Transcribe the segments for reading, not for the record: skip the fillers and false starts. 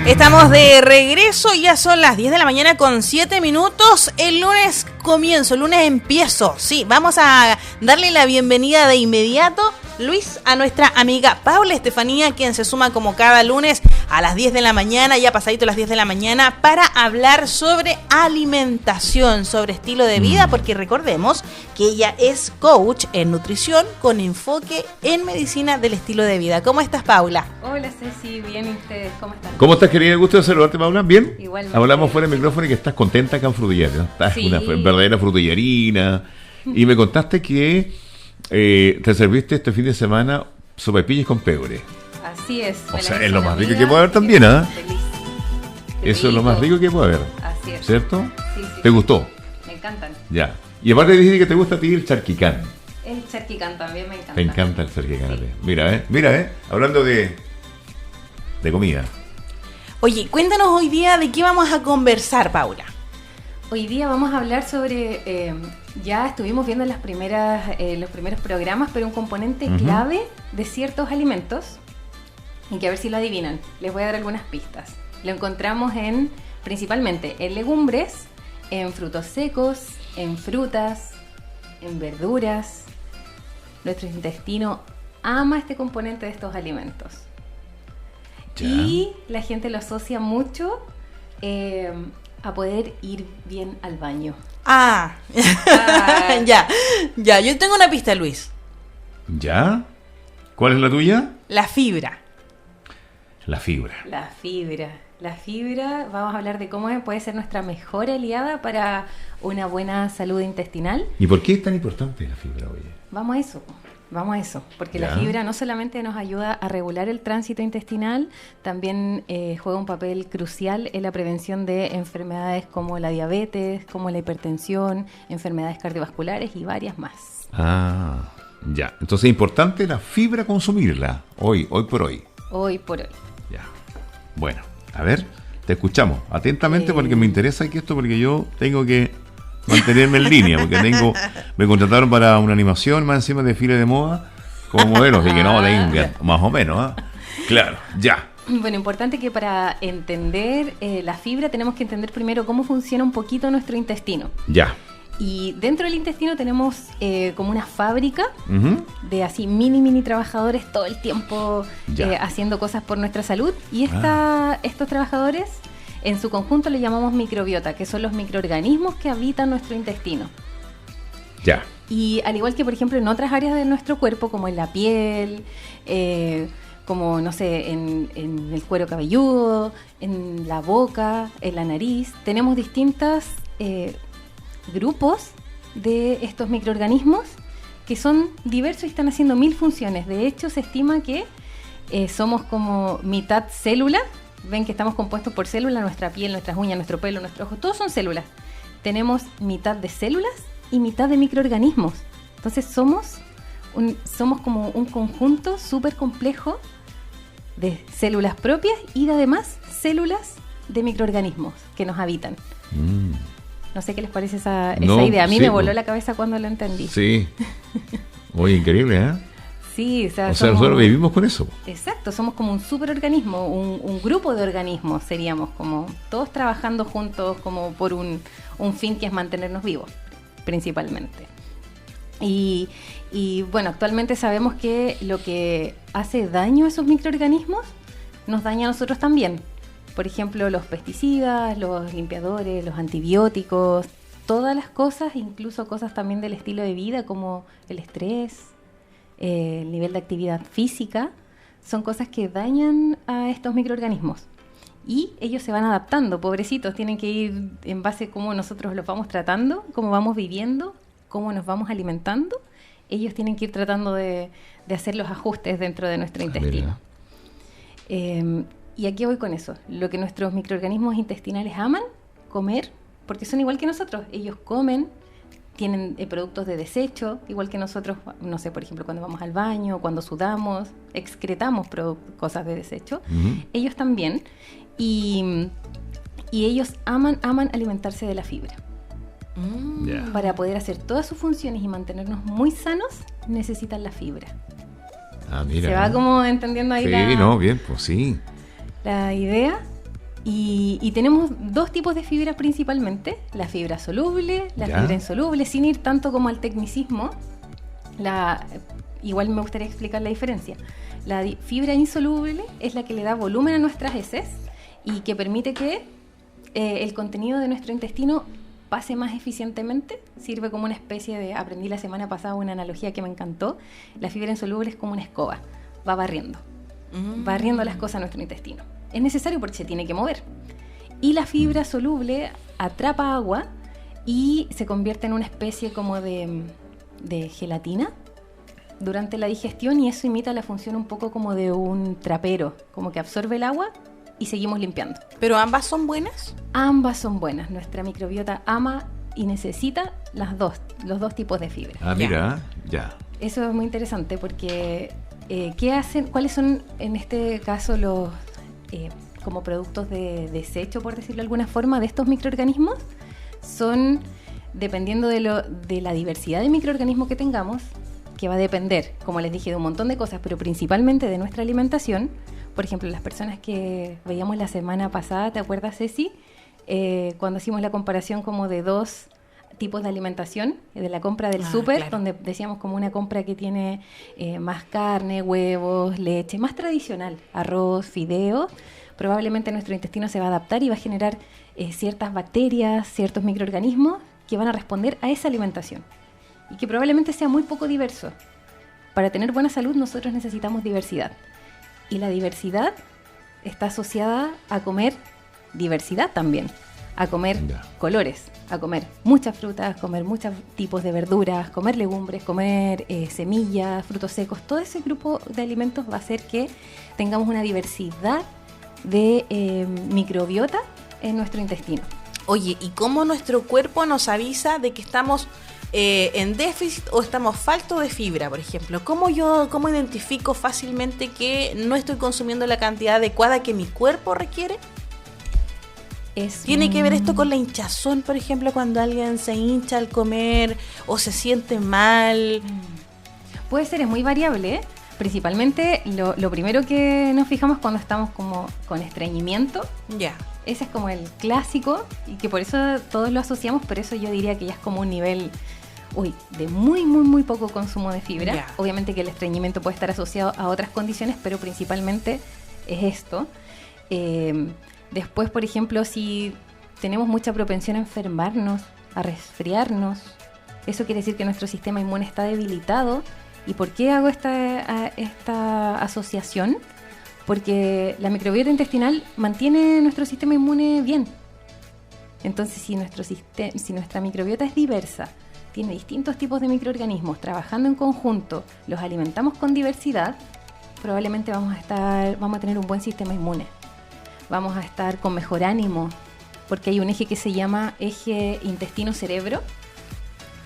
Estamos de regreso, ya son las 10 de la mañana con 7 minutos. El lunes comienzo, el lunes empiezo. Sí, vamos a darle la bienvenida de inmediato, Luis, a nuestra amiga Paula Estefanía, quien se suma como cada lunes a las 10 de la mañana, ya pasadito las 10 de la mañana, para hablar sobre alimentación, sobre estilo de vida, porque recordemos que ella es coach en nutrición con enfoque en medicina del estilo de vida. ¿Cómo estás, Paula? Hola, Ceci, bien, ¿y ustedes? ¿Cómo están? ¿Cómo estás, querida? Gusto de saludarte, Paula. ¿Bien? Igualmente. Hablamos fuera del micrófono y que estás contenta acá en Frutillar, ¿no? Estás Sí. una verdadera frutillarina. Y me contaste que te serviste este fin de semana sopaipillas con pebre. Así es. O sea, es lo más rico que puede haber también, ¿ah? Feliz. Eso es lo más rico que puede haber, Así es. ¿cierto? Sí, sí. ¿Te gustó? Me encantan. Ya. Y aparte dijiste que te gusta a ti el charquicán. El charquicán también me encanta. Te encanta el charquicán. Sí. Mira, hablando de comida. Oye, cuéntanos hoy día de qué vamos a conversar, Paula. Hoy día vamos a hablar sobre, ya estuvimos viendo los primeros programas, pero un componente clave de ciertos alimentos, y que a ver si lo adivinan. Les voy a dar algunas pistas. Lo encontramos principalmente en legumbres, en frutos secos, en frutas, en verduras. Nuestro intestino ama este componente de estos alimentos. Ya. Y la gente lo asocia mucho a poder ir bien al baño. Ah, ya, yo tengo una pista, Luis. ¿Ya? ¿Cuál es la tuya? La fibra. La fibra. La fibra, vamos a hablar de cómo puede ser nuestra mejor aliada para una buena salud intestinal. ¿Y por qué es tan importante la fibra, oye? Vamos a eso, porque Ya. la fibra no solamente nos ayuda a regular el tránsito intestinal, también juega un papel crucial en la prevención de enfermedades como la diabetes, como la hipertensión, enfermedades cardiovasculares y varias más. Ah, ya. Entonces es importante la fibra consumirla, hoy por hoy. Hoy por hoy. Ya. Bueno, a ver, te escuchamos atentamente porque me interesa que esto, porque yo tengo que mantenerme en línea, porque me contrataron para una animación más encima de desfile de moda como modelo, así que no, tenga, más o menos, ¿ah? Claro, ya. Bueno, importante que para entender la fibra tenemos que entender primero cómo funciona un poquito nuestro intestino. Ya. Y dentro del intestino tenemos como una fábrica Ujú. de así mini trabajadores todo el tiempo Ya. haciendo cosas por nuestra salud. Y estos trabajadores en su conjunto le llamamos microbiota, que son los microorganismos que habitan nuestro intestino. Ya. Y al igual que, por ejemplo, en otras áreas de nuestro cuerpo, como en la piel, como, no sé, en el cuero cabelludo, en la boca, en la nariz, tenemos distintos grupos de estos microorganismos que son diversos y están haciendo 1000 funciones. De hecho, se estima que somos como mitad célula. Ven que estamos compuestos por células, nuestra piel, nuestras uñas, nuestro pelo, nuestros ojos, todos son células. Tenemos mitad de células y mitad de microorganismos. Entonces somos como un conjunto súper complejo de células propias y además células de microorganismos que nos habitan. No sé qué les parece esa idea. A mí sí, me voló la cabeza cuando lo entendí. Sí. Oye, increíble, ¿eh? Sí, O sea, nosotros vivimos con eso. Exacto, somos como un superorganismo, un grupo de organismos seríamos, como todos trabajando juntos como por un fin que es mantenernos vivos, principalmente. Y bueno, actualmente sabemos que lo que hace daño a esos microorganismos nos daña a nosotros también. Por ejemplo, los pesticidas, los limpiadores, los antibióticos, todas las cosas, incluso cosas también del estilo de vida como el estrés, el nivel de actividad física, son cosas que dañan a estos microorganismos. Y ellos se van adaptando, pobrecitos, tienen que ir en base a cómo nosotros los vamos tratando, cómo vamos viviendo, cómo nos vamos alimentando. Ellos tienen que ir tratando de hacer los ajustes dentro de nuestro intestino. Y aquí voy con eso. Lo que nuestros microorganismos intestinales aman, comer, porque son igual que nosotros. Ellos comen, tienen productos de desecho, igual que nosotros, no sé, por ejemplo, cuando vamos al baño, cuando sudamos, excretamos cosas de desecho. Ellos también. Y ellos aman alimentarse de la fibra. Yeah. Para poder hacer todas sus funciones y mantenernos muy sanos, necesitan la fibra. Ah, mira. ¿Se va como entendiendo ahí Sí, no, bien, pues sí. la idea? Y tenemos dos tipos de fibra principalmente, la fibra soluble, la fibra insoluble, sin ir tanto como al tecnicismo. Igual me gustaría explicar la diferencia. La fibra insoluble es la que le da volumen a nuestras heces y que permite que el contenido de nuestro intestino pase más eficientemente. Sirve como una especie de... Aprendí la semana pasada una analogía que me encantó. La fibra insoluble es como una escoba, va barriendo las cosas a nuestro intestino. Es necesario porque se tiene que mover. Y la fibra soluble atrapa agua y se convierte en una especie como de gelatina durante la digestión, y eso imita la función un poco como de un trapero, como que absorbe el agua y seguimos limpiando. ¿Pero ambas son buenas? Ambas son buenas. Nuestra microbiota ama y necesita los dos tipos de fibra. Ah, mira, ya. Eso es muy interesante porque ¿qué hacen? ¿Cuáles son en este caso los como productos de desecho, por decirlo de alguna forma, de estos microorganismos? Son, dependiendo de la diversidad de microorganismos que tengamos, que va a depender, como les dije, de un montón de cosas, pero principalmente de nuestra alimentación. Por ejemplo, las personas que veíamos la semana pasada, ¿te acuerdas, Ceci? Cuando hicimos la comparación como de dos tipos de alimentación, de la compra del súper, claro, donde decíamos como una compra que tiene más carne, huevos, leche, más tradicional, arroz, fideos. Probablemente nuestro intestino se va a adaptar y va a generar ciertas bacterias, ciertos microorganismos que van a responder a esa alimentación y que probablemente sea muy poco diverso. Para tener buena salud nosotros necesitamos diversidad, y la diversidad está asociada a comer diversidad también, a comer colores, a comer muchas frutas, comer muchos tipos de verduras, comer legumbres, comer semillas, frutos secos. Todo ese grupo de alimentos va a hacer que tengamos una diversidad de microbiota en nuestro intestino. Oye, ¿y cómo nuestro cuerpo nos avisa de que estamos en déficit o estamos faltos de fibra, por ejemplo? ¿Cómo identifico fácilmente que no estoy consumiendo la cantidad adecuada que mi cuerpo requiere? ¿Tiene que ver esto con la hinchazón, por ejemplo, cuando alguien se hincha al comer o se siente mal? Puede ser, es muy variable, ¿eh? Principalmente lo primero que nos fijamos cuando estamos como con estreñimiento. Ya. Ese es como el clásico y que por eso todos lo asociamos, pero eso yo diría que ya es como un nivel de muy, muy, muy poco consumo de fibra. Yeah. Obviamente que el estreñimiento puede estar asociado a otras condiciones, pero principalmente es esto. Después, por ejemplo, si tenemos mucha propensión a enfermarnos, a resfriarnos, eso quiere decir que nuestro sistema inmune está debilitado. ¿Y por qué hago esta asociación? Porque la microbiota intestinal mantiene nuestro sistema inmune bien. Entonces, si nuestra microbiota es diversa, tiene distintos tipos de microorganismos trabajando en conjunto, los alimentamos con diversidad, probablemente vamos a tener un buen sistema inmune. Vamos a estar con mejor ánimo, porque hay un eje que se llama eje intestino-cerebro,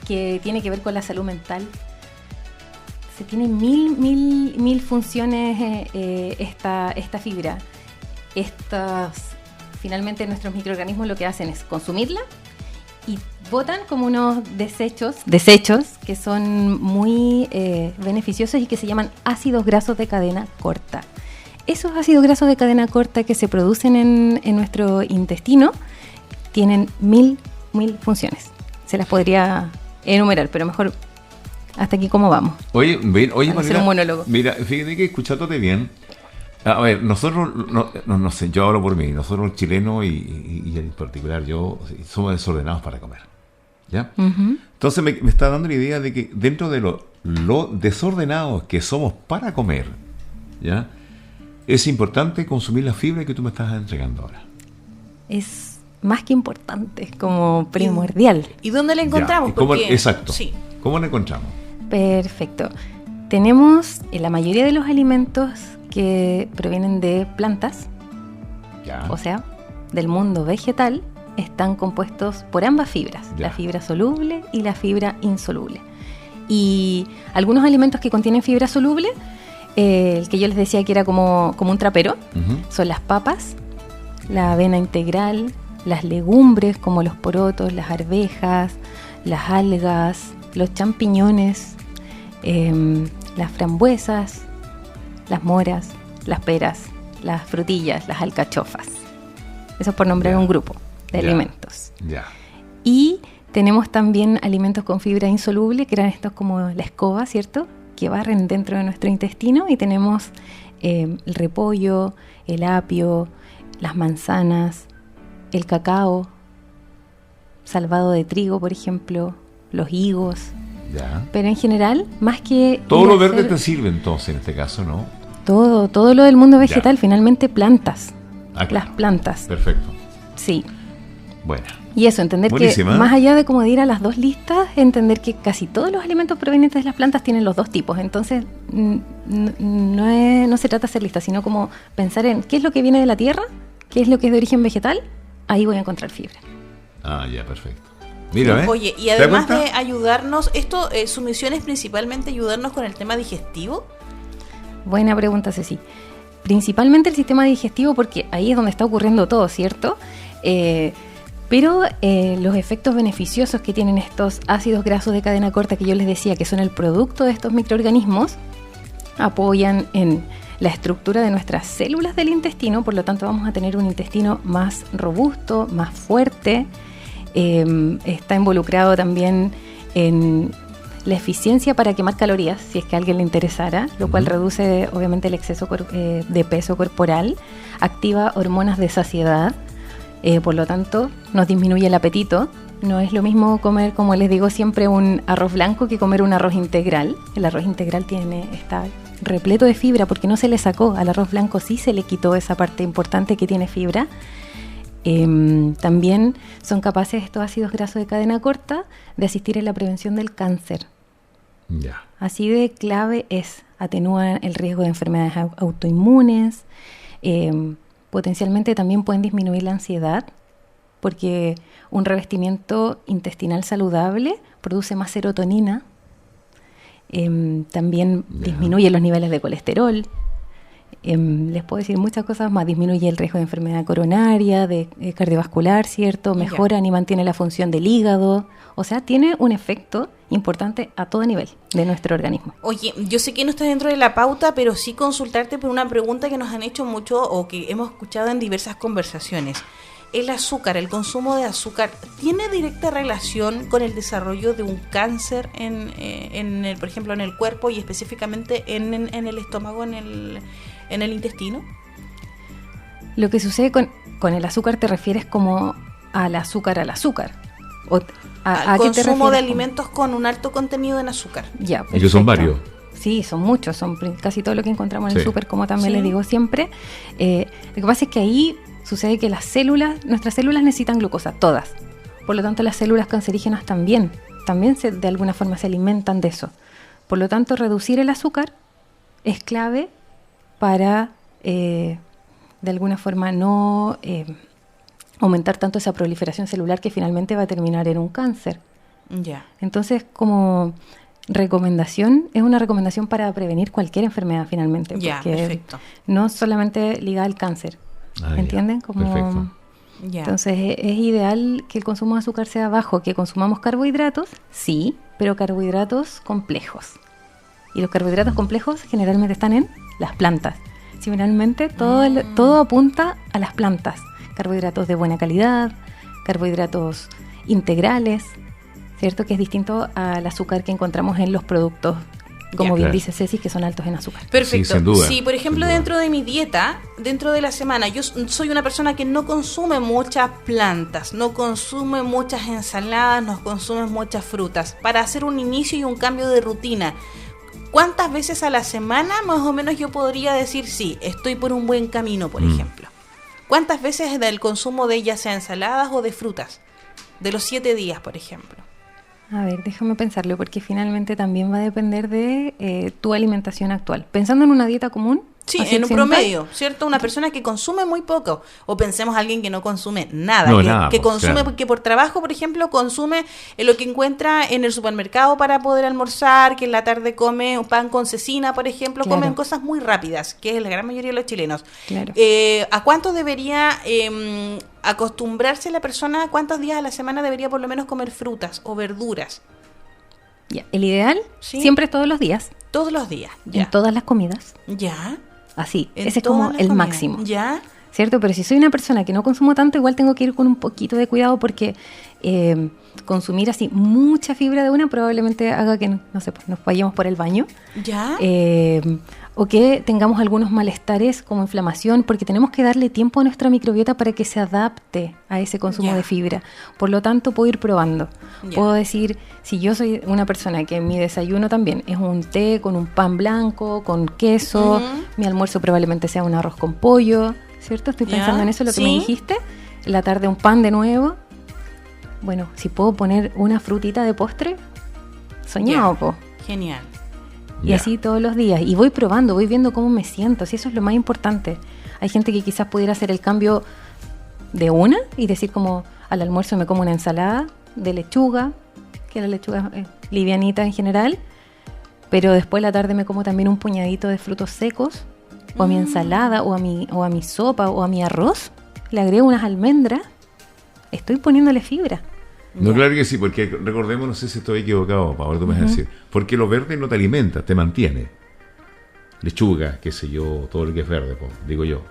que tiene que ver con la salud mental. Se tiene mil funciones esta fibra. Finalmente nuestros microorganismos lo que hacen es consumirla y botan como unos desechos que son muy beneficiosos y que se llaman ácidos grasos de cadena corta. Esos ácidos grasos de cadena corta que se producen en nuestro intestino tienen mil funciones. Se las podría enumerar, pero mejor hasta aquí cómo vamos. Oye, hacer un monólogo. Mira, fíjate que escuchándote bien. A ver, nosotros, no sé, yo hablo por mí, nosotros los chilenos y en particular yo, somos desordenados para comer, ¿ya? Uh-huh. Entonces me está dando la idea de que dentro de lo desordenados que somos para comer, ¿ya? Es importante consumir la fibra que tú me estás entregando ahora. Es más que importante, es como primordial. ¿Y dónde la encontramos? Exacto. Sí. ¿Cómo la encontramos? Perfecto. Tenemos la mayoría de los alimentos que provienen de plantas, o sea, del mundo vegetal, están compuestos por ambas fibras, la fibra soluble y la fibra insoluble. Y algunos alimentos que contienen fibra soluble, el que yo les decía que era como un trapero, uh-huh, son las papas, la avena integral, las legumbres como los porotos, las arvejas, las algas, los champiñones, las frambuesas, las moras, las peras, las frutillas, las alcachofas. Eso es por nombrar Ya. un grupo de Ya. alimentos. Ya. Y tenemos también alimentos con fibra insoluble, que eran estos como la escoba, ¿cierto? Que barren dentro de nuestro intestino. Y tenemos el repollo, el apio, las manzanas, el cacao, salvado de trigo, por ejemplo, los higos. Ya. Pero en general, más que... Todo ir lo a verde hacer te sirve entonces en este caso, ¿no? todo lo del mundo vegetal, Ya. finalmente plantas. Ah, claro. Las plantas, Perfecto. sí. Bueno. Y eso, entender Buenísima. que más allá de como de ir a las dos listas, entender que casi todos los alimentos provenientes de las plantas tienen los dos tipos. Entonces, no se trata de hacer listas, sino como pensar en qué es lo que viene de la tierra, qué es lo que es de origen vegetal, ahí voy a encontrar fibra. Ah, ya, perfecto. Mira, ¿eh? Oye, y ¿Te das además de cuenta? ayudarnos, su misión es principalmente ayudarnos con el tema digestivo. Buena pregunta, Ceci. Principalmente el sistema digestivo, porque ahí es donde está ocurriendo todo, ¿cierto? Pero los efectos beneficiosos que tienen estos ácidos grasos de cadena corta que yo les decía, que son el producto de estos microorganismos, apoyan en la estructura de nuestras células del intestino, por lo tanto vamos a tener un intestino más robusto, más fuerte. Está involucrado también en la eficiencia para quemar calorías, si es que a alguien le interesara, lo cual reduce obviamente el exceso de peso corporal, activa hormonas de saciedad, por lo tanto nos disminuye el apetito. No es lo mismo comer, como les digo siempre, un arroz blanco que comer un arroz integral. El arroz integral está repleto de fibra porque no se le sacó. Al arroz blanco sí se le quitó esa parte importante que tiene fibra. También son capaces estos ácidos grasos de cadena corta de asistir en la prevención del cáncer. Ya. Así de clave es, atenúan el riesgo de enfermedades autoinmunes, potencialmente también pueden disminuir la ansiedad, porque un revestimiento intestinal saludable produce más serotonina, también disminuye los niveles de colesterol. Les puedo decir muchas cosas más, disminuye el riesgo de enfermedad coronaria, de cardiovascular, ¿cierto? Mejora y mantiene la función del hígado, o sea, tiene un efecto importante a todo nivel de nuestro organismo. Oye, yo sé que no está dentro de la pauta, pero sí consultarte por una pregunta que nos han hecho mucho o que hemos escuchado en diversas conversaciones. El azúcar, el consumo de azúcar, ¿tiene directa relación con el desarrollo de un cáncer por ejemplo, en el cuerpo y específicamente en el estómago, en el intestino? Lo que sucede con el azúcar, ¿te refieres como al azúcar? ¿O Al qué te consumo de refieres? alimentos con un alto contenido en azúcar. Ya, Y que son perfecto. varios. Sí, son muchos, son casi todo lo que encontramos en el Sí. súper, como también Sí. les digo siempre. Lo que pasa es que ahí sucede que nuestras células necesitan glucosa, todas. Por lo tanto, las células cancerígenas también de alguna forma se alimentan de eso. Por lo tanto, reducir el azúcar es clave para, de alguna forma, no aumentar tanto esa proliferación celular que finalmente va a terminar en un cáncer. Ya. Entonces, como recomendación, es una recomendación para prevenir cualquier enfermedad finalmente. Ya, porque perfecto. no solamente ligada al cáncer. Ah, ya. ¿Entienden? Perfecto. Ya. Entonces, es ideal que el consumo de azúcar sea bajo, que consumamos carbohidratos, sí, pero carbohidratos complejos. Y los carbohidratos complejos generalmente están en las plantas. Finalmente, todo apunta a las plantas. Carbohidratos de buena calidad, carbohidratos integrales, ¿cierto? Que es distinto al azúcar que encontramos en los productos, como bien Claro. dice Ceci, que son altos en azúcar. Perfecto. Sí, sin duda, Si, por ejemplo, sin duda. dentro de mi dieta, dentro de la semana, yo soy una persona que no consume muchas plantas, no consume muchas ensaladas, no consume muchas frutas. Para hacer un inicio y un cambio de rutina, ¿cuántas veces a la semana más o menos yo podría decir, sí, estoy por un buen camino, por ejemplo? ¿Cuántas veces del consumo de ya sea ensaladas o de frutas? De los 7 días, por ejemplo. A ver, déjame pensarlo, porque finalmente también va a depender de tu alimentación actual. Pensando en una dieta común. Sí, así en un occidental, promedio, ¿cierto? Una persona que consume muy poco. O pensemos a alguien que no consume nada. No, que, nada, que pues, consume, claro. que por trabajo, por ejemplo, consume lo que encuentra en el supermercado para poder almorzar, que en la tarde come un pan con cecina, por ejemplo. Claro. Comen cosas muy rápidas, que es la gran mayoría de los chilenos. Claro. ¿A cuánto debería acostumbrarse la persona? ¿Cuántos días a la semana debería por lo menos comer frutas o verduras? Ya, el ideal Sí. siempre es todos los días, Todos los días. Ya. en todas las comidas. Ya. Así, En ese es todas como las el comidas. máximo. Ya. ¿cierto? Pero si soy una persona que no consumo tanto, igual tengo que ir con un poquito de cuidado porque consumir así mucha fibra de una probablemente haga que, no sé, pues nos vayamos por el baño. ¿Ya? O que tengamos algunos malestares como inflamación, porque tenemos que darle tiempo a nuestra microbiota para que se adapte a ese consumo de fibra. Por lo tanto, puedo ir probando. Puedo decir, si yo soy una persona que mi desayuno también es un té con un pan blanco, con queso, mi almuerzo probablemente sea un arroz con pollo, ¿cierto? Estoy pensando en eso, lo que me dijiste. En la tarde un pan de nuevo. Bueno, si puedo poner una frutita de postre, soñado, po. Genial. Y así todos los días. Y voy probando, voy viendo cómo me siento. Si eso es lo más importante. Hay gente que quizás pudiera hacer el cambio de una y decir como al almuerzo me como una ensalada de lechuga, que la lechuga es livianita en general, pero después a la tarde me como también un puñadito de frutos secos, o a mi ensalada, o a mi sopa, o a mi arroz. Le agrego unas almendras. Estoy poniéndole fibra. No, claro que sí, porque recordemos, no sé si estoy equivocado, Paola, tú me vas a decir, porque lo verde no te alimenta, te mantiene. Lechuga, qué sé yo, todo lo que es verde, digo yo.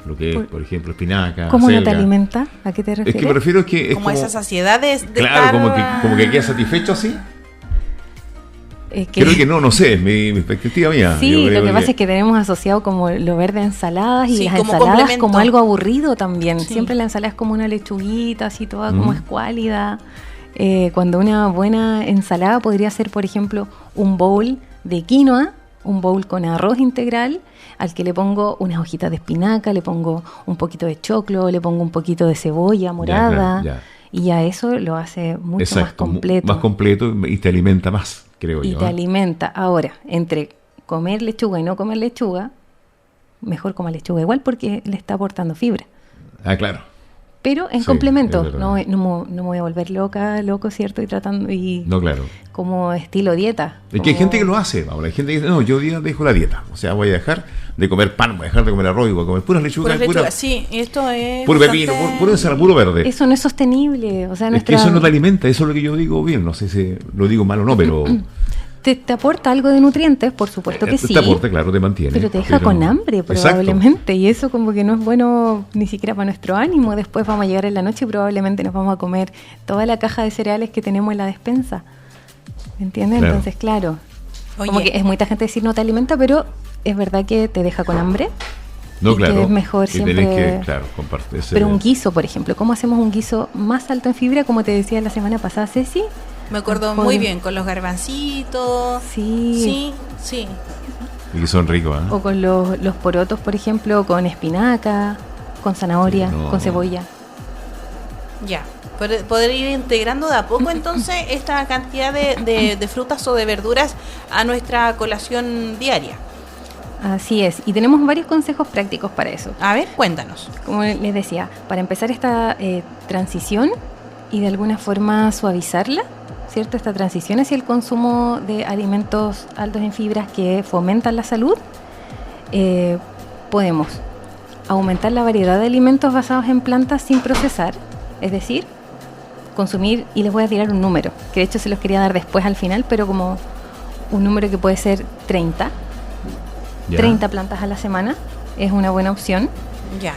Lo que es, por ejemplo, espinaca, ¿cómo selga. no te alimenta? ¿A qué te refieres? Es que me refiero a que es como esa saciedad de claro, estar... como que queda satisfecho así. Creo que no sé, mi perspectiva mía. Sí, lo que pasa es que tenemos asociado como lo verde a ensaladas y las ensaladas como algo aburrido también. Sí. Siempre la ensalada es como una lechuguita, así toda como escuálida. Cuando una buena ensalada podría ser, por ejemplo, un bowl de quinoa, un bowl con arroz integral, al que le pongo unas hojitas de espinaca, le pongo un poquito de choclo, le pongo un poquito de cebolla morada. Ya. Y ya eso lo hace mucho más completo. Más completo y te alimenta más, creo yo. Y te alimenta. Ahora, entre comer lechuga y no comer lechuga, mejor coma lechuga igual porque le está aportando fibra. Ah, claro. Pero en complemento, no me voy a volver loco, ¿cierto? Y tratando, no, claro. Como estilo dieta. Es que hay gente que lo hace, Paola. Hay gente que dice, no, yo dejo la dieta. O sea, voy a dejar de comer pan, voy a dejar de comer arroz, voy a comer puras lechugas. Sí, esto es... Puro pepino, puro ensalada, puro verde. Eso no es sostenible. O sea, es que eso no te alimenta, eso es lo que yo digo bien. No sé si lo digo mal o no, pero... Te aporta algo de nutrientes, por supuesto que sí. Te aporta, claro, te mantiene. Pero te deja con hambre, probablemente. Exacto. Y eso como que no es bueno ni siquiera para nuestro ánimo. Después vamos a llegar en la noche y probablemente nos vamos a comer toda la caja de cereales que tenemos en la despensa. ¿Me entiendes? Claro. Entonces, claro. Oye. Como que es mucha gente decir no te alimenta, pero es verdad que te deja con hambre. No, claro. Que es mejor siempre. Tenés que, claro, compartir. Pero un guiso, por ejemplo. ¿Cómo hacemos un guiso más alto en fibra? Como te decía la semana pasada, Ceci. Me acuerdo muy bien, con los garbancitos. Sí. Y que son ricos, ¿eh? O con los porotos, por ejemplo, con espinaca, con zanahoria, con cebolla. Ya, poder ir integrando de a poco entonces esta cantidad de frutas o de verduras a nuestra colación diaria. Así es, y tenemos varios consejos prácticos para eso. A ver, cuéntanos. Como les decía, para empezar esta transición y de alguna forma suavizarla, ¿cierto? Esta transición hacia el consumo de alimentos altos en fibras que fomentan la salud, podemos aumentar la variedad de alimentos basados en plantas sin procesar, es decir, consumir, y les voy a tirar un número, que de hecho se los quería dar después al final, pero como un número que puede ser 30 plantas a la semana, es una buena opción. Ya.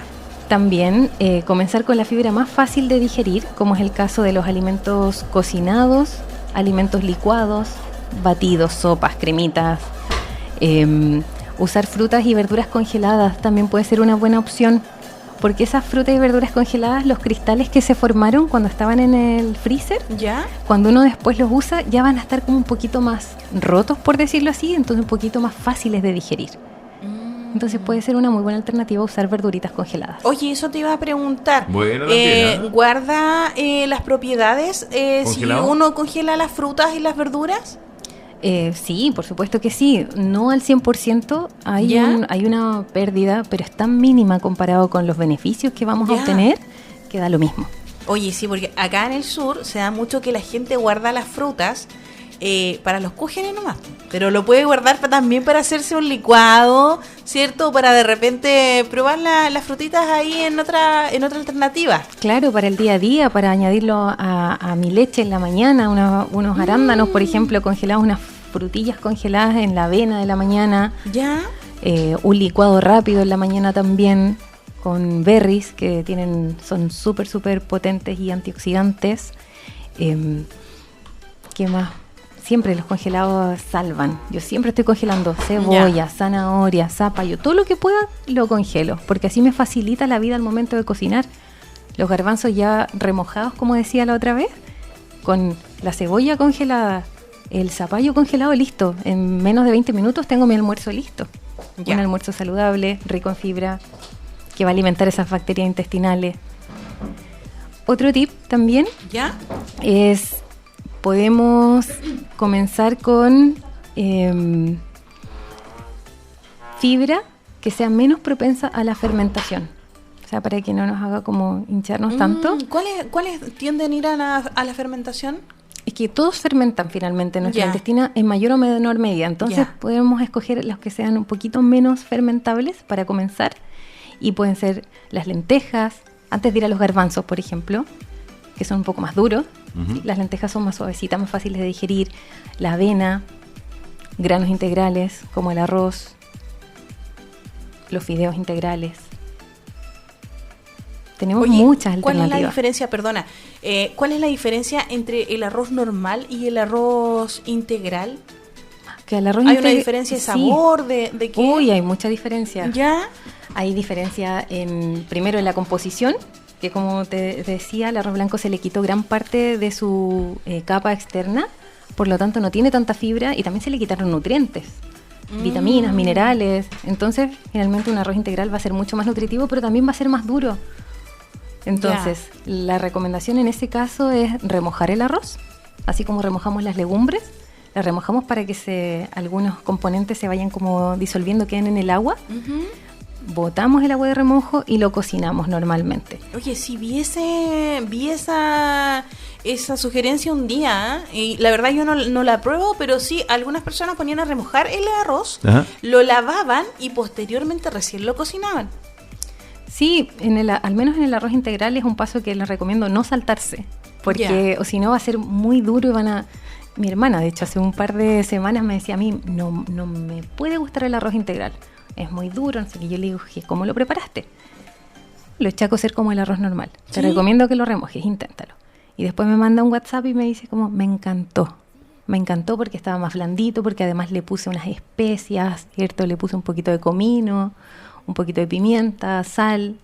También comenzar con la fibra más fácil de digerir, como es el caso de los alimentos cocinados, alimentos licuados, batidos, sopas, cremitas. Usar frutas y verduras congeladas también puede ser una buena opción, porque esas frutas y verduras congeladas, los cristales que se formaron cuando estaban en el freezer, cuando uno después los usa, ya van a estar como un poquito más rotos, por decirlo así, entonces un poquito más fáciles de digerir. Entonces puede ser una muy buena alternativa usar verduritas congeladas. Oye, eso te iba a preguntar. Bueno, también, ¿guarda las propiedades si uno congela las frutas y las verduras? Sí, por supuesto que sí. No al 100%, hay una pérdida, pero es tan mínima comparado con los beneficios que vamos a obtener, que da lo mismo. Oye, sí, porque acá en el sur se da mucho que la gente guarda las frutas para los cúgenes nomás, pero lo puede guardar también para hacerse un licuado, ¿cierto? Para de repente probar las frutitas ahí en otra alternativa. Claro, para el día a día, para añadirlo a mi leche en la mañana, unos arándanos, por ejemplo, congelados, unas frutillas congeladas en la avena de la mañana. Ya. Un licuado rápido en la mañana también. con berries que son súper potentes y antioxidantes. ¿Qué más? Siempre los congelados salvan. Yo siempre estoy congelando cebolla, zanahoria, zapallo, todo lo que pueda lo congelo, porque así me facilita la vida al momento de cocinar. Los garbanzos ya remojados, como decía la otra vez, con la cebolla congelada, el zapallo congelado, listo. En menos de 20 minutos tengo mi almuerzo listo. Un almuerzo saludable, rico en fibra, que va a alimentar esas bacterias intestinales. Otro tip también es... Podemos comenzar con fibra que sea menos propensa a la fermentación. O sea, para que no nos haga como hincharnos tanto. ¿Cuáles tienden a ir a la fermentación? Es que todos fermentan finalmente en nuestra intestina en mayor o menor medida. Entonces podemos escoger los que sean un poquito menos fermentables para comenzar. Y pueden ser las lentejas, antes de ir a los garbanzos, por ejemplo, que son un poco más duros. ¿Sí? Las lentejas son más suavecitas, más fáciles de digerir. La avena, granos integrales como el arroz, los fideos integrales. Tenemos muchas alternativas. ¿Cuál es la diferencia, cuál es la diferencia entre el arroz normal y el arroz integral? Que el arroz ¿Hay una diferencia de sabor? ¿De qué? Uy, hay mucha diferencia. ¿Ya? Hay diferencia primero en la composición, que como te decía, al arroz blanco se le quitó gran parte de su capa externa, por lo tanto no tiene tanta fibra y también se le quitaron nutrientes, vitaminas, minerales. Entonces, finalmente un arroz integral va a ser mucho más nutritivo, pero también va a ser más duro. Entonces, la recomendación en ese caso es remojar el arroz, así como remojamos las legumbres. Las remojamos para que algunos componentes se vayan como disolviendo, queden en el agua. Botamos el agua de remojo y lo cocinamos normalmente. Oye, si vi esa sugerencia un día, y la verdad yo no la apruebo, pero sí, algunas personas ponían a remojar el arroz, lo lavaban y posteriormente recién lo cocinaban. Sí, al menos en el arroz integral es un paso que les recomiendo no saltarse, porque o si no va a ser muy duro y Mi hermana, de hecho, hace un par de semanas me decía a mí, no me puede gustar el arroz integral. Es muy duro, no sé qué. Yo le digo, ¿cómo lo preparaste? Lo eché a cocer como el arroz normal. Te recomiendo que lo remojes, inténtalo. Y después me manda un WhatsApp y me dice como, me encantó. Me encantó porque estaba más blandito, porque además le puse unas especias, ¿cierto? Le puse un poquito de comino, un poquito de pimienta, sal,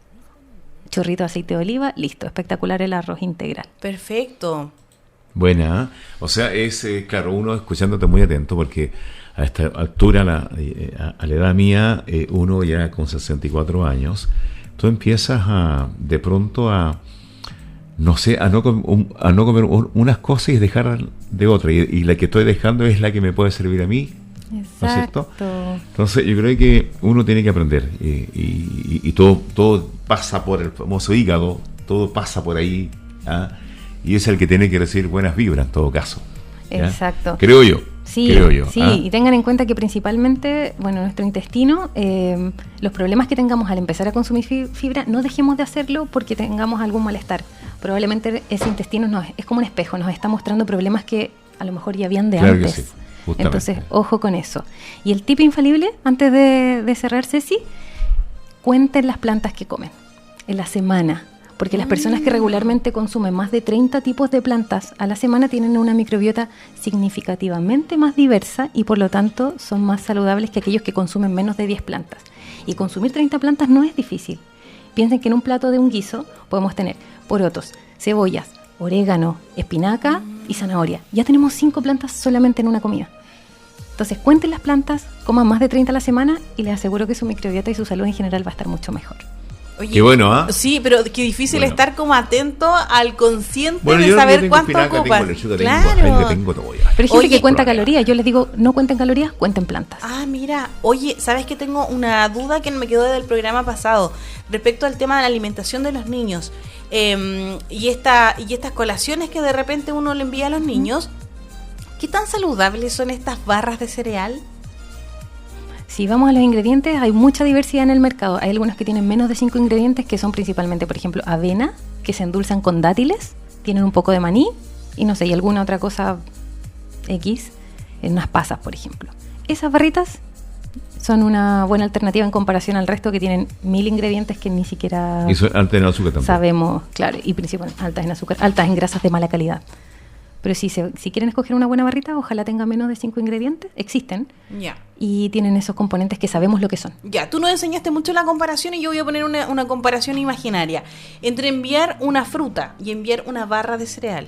chorrito de aceite de oliva, listo, espectacular el arroz integral. Perfecto. Buena, o sea, claro, uno escuchándote muy atento porque a esta altura, a la edad mía, uno ya con 64 años, tú empiezas de pronto a no comer unas cosas y dejar de otras, y la que estoy dejando es la que me puede servir a mí. Exacto. ¿No es cierto? Entonces yo creo que uno tiene que aprender y todo pasa por el famoso hígado, todo pasa por ahí, y es el que tiene que recibir buenas vibras en todo caso. ¿Ya? Exacto. Creo yo. Sí, y tengan en cuenta que principalmente, nuestro intestino, los problemas que tengamos al empezar a consumir fibra, no dejemos de hacerlo porque tengamos algún malestar. Probablemente ese intestino es como un espejo, nos está mostrando problemas que a lo mejor ya habían de antes. Que sí, justamente. Entonces, ojo con eso. Y el tip infalible, antes de cerrar, Ceci, cuenten las plantas que comen en la semana. Porque las personas que regularmente consumen más de 30 tipos de plantas a la semana tienen una microbiota significativamente más diversa y por lo tanto son más saludables que aquellos que consumen menos de 10 plantas. Y consumir 30 plantas no es difícil. Piensen que en un plato de un guiso podemos tener porotos, cebollas, orégano, espinaca y zanahoria. Ya tenemos 5 plantas solamente en una comida. Entonces cuenten las plantas, coman más de 30 a la semana y les aseguro que su microbiota y su salud en general va a estar mucho mejor. Oye, qué bueno, ¿ah? Sí, pero qué difícil estar como atento al consciente de yo saber tengo cuánto espinaca, ocupas. tengo lechuga, Claro. tengo todo ya. Pero hay gente que cuenta calorías. Yo les digo, no cuenten calorías, cuenten plantas. Mira, oye, ¿sabes que tengo una duda que me quedó del programa pasado respecto al tema de la alimentación de los niños? Y estas colaciones que de repente uno le envía a los niños, ¿qué tan saludables son estas barras de cereal? Si vamos a los ingredientes, hay mucha diversidad en el mercado. Hay algunos que tienen menos de 5 ingredientes, que son principalmente, por ejemplo, avena, que se endulzan con dátiles, tienen un poco de maní y no sé, y alguna otra cosa X, en unas pasas, por ejemplo. Esas barritas son una buena alternativa en comparación al resto que tienen 1000 ingredientes que ni siquiera Y son altas en azúcar también. sabemos, claro, y principalmente altas en azúcar, altas en grasas de mala calidad. Pero si quieren escoger una buena barrita, ojalá tenga menos de 5 ingredientes, existen, Ya. y tienen esos componentes que sabemos lo que son. Ya, tú nos enseñaste mucho la comparación y yo voy a poner una comparación imaginaria entre enviar una fruta y enviar una barra de cereal.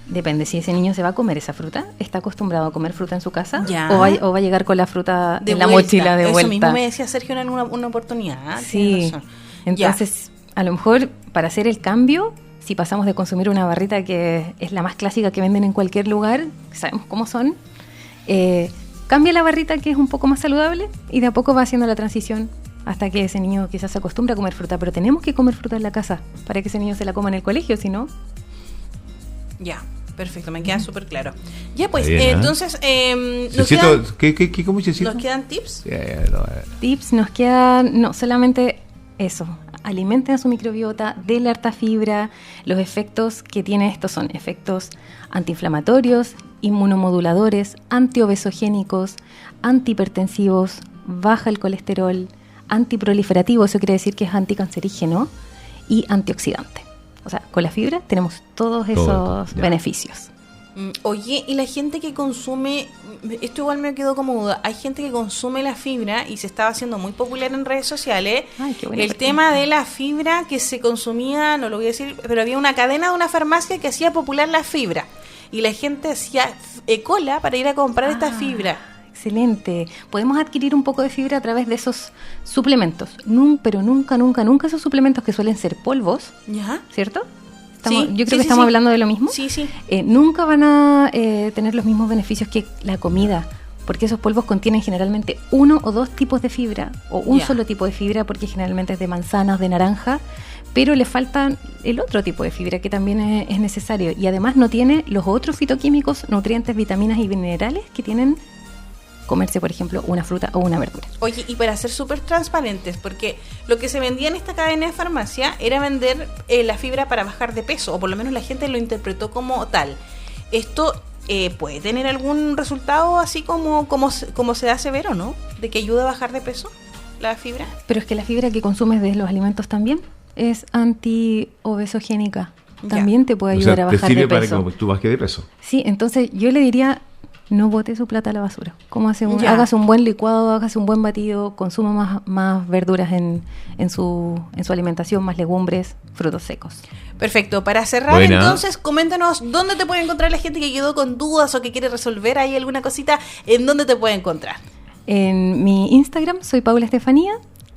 Depende, si ese niño se va a comer esa fruta, está acostumbrado a comer fruta en su casa, Ya. o va a llegar con la fruta De en la vuelta. mochila de Eso vuelta. mismo me decía Sergio en una oportunidad. Sí, Tienes razón. entonces a lo mejor para hacer el cambio, si pasamos de consumir una barrita que es la más clásica que venden en cualquier lugar, sabemos cómo son, cambia la barrita que es un poco más saludable y de a poco va haciendo la transición hasta que ese niño quizás se acostumbre a comer fruta, pero tenemos que comer fruta en la casa para que ese niño se la coma en el colegio, si no... Ya, perfecto, me queda súper claro. Ya, pues, Está bien, entonces, nos Chesito, quedan, ¿cómo Chesito? nos quedan tips. Tips nos quedan, no, solamente eso, alimenten a su microbiota, denle harta fibra. Los efectos que tiene esto son efectos antiinflamatorios, inmunomoduladores, antiobesogénicos, antihipertensivos, baja el colesterol, antiproliferativo, eso quiere decir que es anticancerígeno, y antioxidante. O sea, con la fibra tenemos todos esos ya. beneficios. Oye, y la gente que consume, esto igual me quedó como duda, hay gente que consume la fibra y se estaba haciendo muy popular en redes sociales. Ay, qué buena El pregunta. tema de la fibra que se consumía, no lo voy a decir, pero había una cadena de una farmacia que hacía popular la fibra y la gente hacía cola para ir a comprar esta fibra. Excelente. Podemos adquirir un poco de fibra a través de esos suplementos. Pero nunca esos suplementos que suelen ser polvos, ¿Ya? ¿cierto? Sí, Yo creo sí, que sí, estamos sí. hablando de lo mismo. Sí, sí. Nunca van a tener los mismos beneficios que la comida, porque esos polvos contienen generalmente 1 o 2 tipos de fibra, o un Ya. solo tipo de fibra, porque generalmente es de manzanas, de naranja, pero le faltan el otro tipo de fibra que también es necesario, y además no tiene los otros fitoquímicos, nutrientes, vitaminas y minerales que tienen comerse, por ejemplo, una fruta o una verdura. Oye, y para ser súper transparentes, porque lo que se vendía en esta cadena de farmacia era vender la fibra para bajar de peso, o por lo menos la gente lo interpretó como tal. ¿Esto puede tener algún resultado así como se hace ver o no? ¿De que ayuda a bajar de peso la fibra? Pero es que la fibra que consumes de los alimentos también es antiobesogénica. Ya. También te puede O ayudar sea, a te bajar sirve de para peso. que tú bajes de peso. Sí, entonces yo le diría, no bote su plata a la basura. Ya. Hágase un buen licuado, hágase un buen batido, consuma más verduras en su alimentación, más legumbres, frutos secos. Perfecto, para cerrar Buena. entonces, coméntanos dónde te puede encontrar la gente que quedó con dudas o que quiere resolver ahí alguna cosita, ¿en dónde te puede encontrar? En mi Instagram soy Paula Estefanía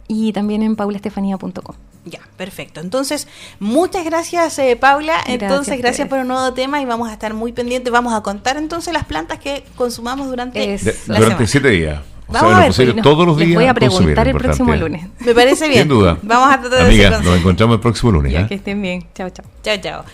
y también en paulaestefanía.com. Ya, perfecto. Entonces, muchas gracias, Paula. Entonces, a gracias ustedes. por un nuevo tema y vamos a estar muy pendientes. Vamos a contar entonces las plantas que consumamos durante Es- la Durante semana. 7 días. O Vamos sea, a lo ver, posible pues, todos los les días. voy a consumir, preguntar el importante. próximo lunes. Me parece bien. Sin duda. Vamos a tratar de Amiga, hacer nos encontramos el próximo lunes. Ya ¿eh? que estén bien. Chao, chao. Chao, chao.